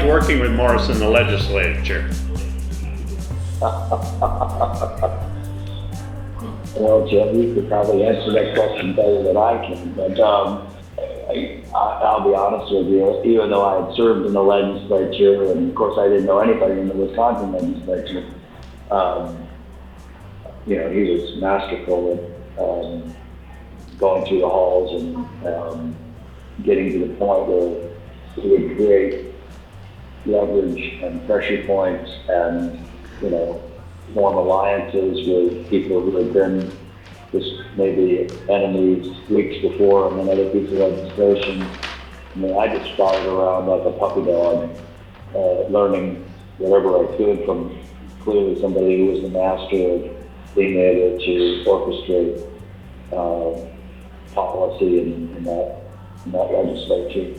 working with Morris in the legislature? Well, Jim, you could probably answer that question better than I can, but I'll be honest with you, even though I had served in the legislature, and of course I didn't know anybody in the Wisconsin legislature, he was masterful at going through the halls and getting to the point where he would create leverage and pressure points and, form alliances with people who had been just maybe enemies weeks before on another piece of legislation. I just followed around like a puppy dog, learning whatever I could from clearly somebody who was the master of being able to orchestrate policy in that legislature.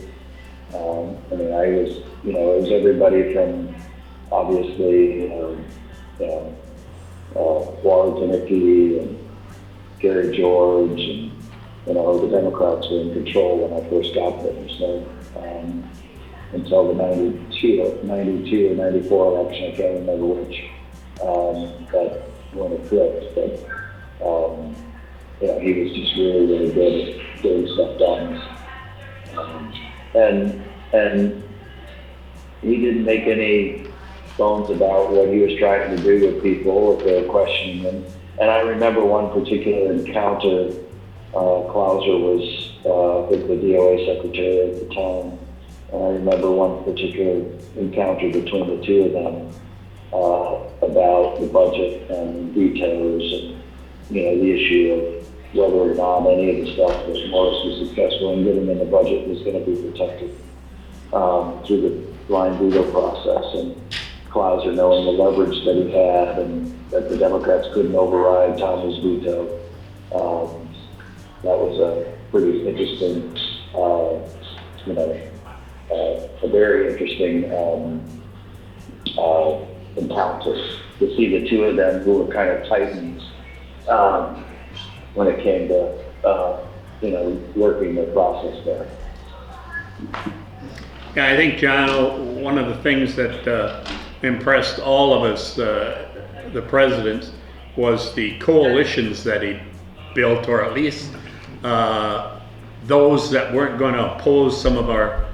It was everybody from obviously, Warren Zanicki and Gary George, and the Democrats were in control when I first got there. So until the 92 or 94 election, I can't remember which, that when it flipped. But he was just really, really good at getting stuff done. And he didn't make any bones about what he was trying to do with people if they were questioning him. And I remember one particular encounter. Clouser was, I think, the DOA secretary at the time. And I remember one particular encounter between the two of them about the budget and details and, the issue of whether or not any of the stuff that Morris was successful in getting in the budget was going to be protected through the blind veto process. And Clouser, knowing the leverage that he had and that the Democrats couldn't override Tommy's veto, that was a pretty interesting, a very interesting encounter to see the two of them who were kind of titans when it came to, working the process there. Yeah, I think, John, one of the things that impressed all of us, the presidents, was the coalitions that he built, or at least those that weren't going to oppose some of our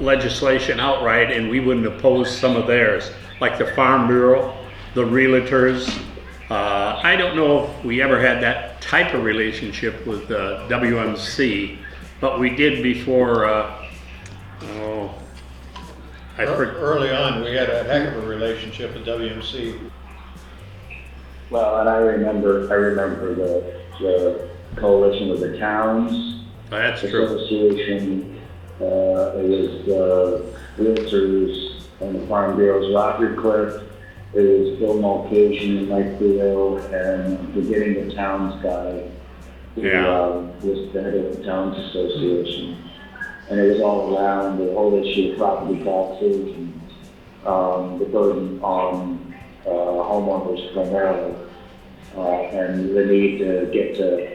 legislation outright, and we wouldn't oppose some of theirs, like the Farm Bureau, the realtors. I don't know if we ever had that type of relationship with WMC, but we did before. Early on, we had a heck of a relationship with WMC. Well, and I remember the coalition of the towns. That's true. Association. It was realtors and the Farm Bureau's Roger Cliff. It was Bill Mulcation and Mike Theo, and forgetting the towns guy who was the head of the Towns Association. And it was all around the whole issue of property taxes and the burden on homeowners primarily, and the need to get to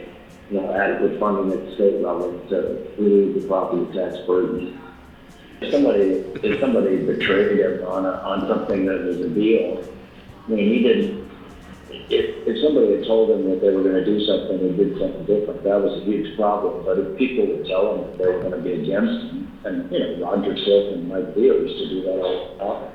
adequate funding at the state level to relieve the property tax burden. If somebody betrayed him on something that was a deal, he didn't. If somebody had told him that they were going to do something and did something different, that was a huge problem. But if people would tell him that they were going to be against him, and Roger Cliff and Mike Theo used to do that all the time,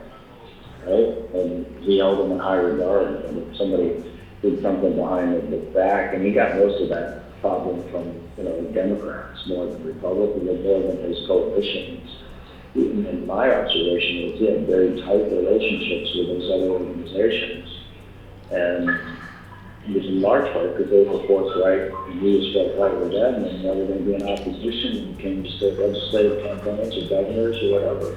right? And he held them in high regard. And if somebody did something behind the back, and he got most of that problem from the Democrats more than Republicans, more than his coalitions. And my observation is he had very tight relationships with those other organizations. And it was in large part because they were forthright and he was forthright with them, and they were going to be in opposition and came to state legislative campaigns or governors or whatever.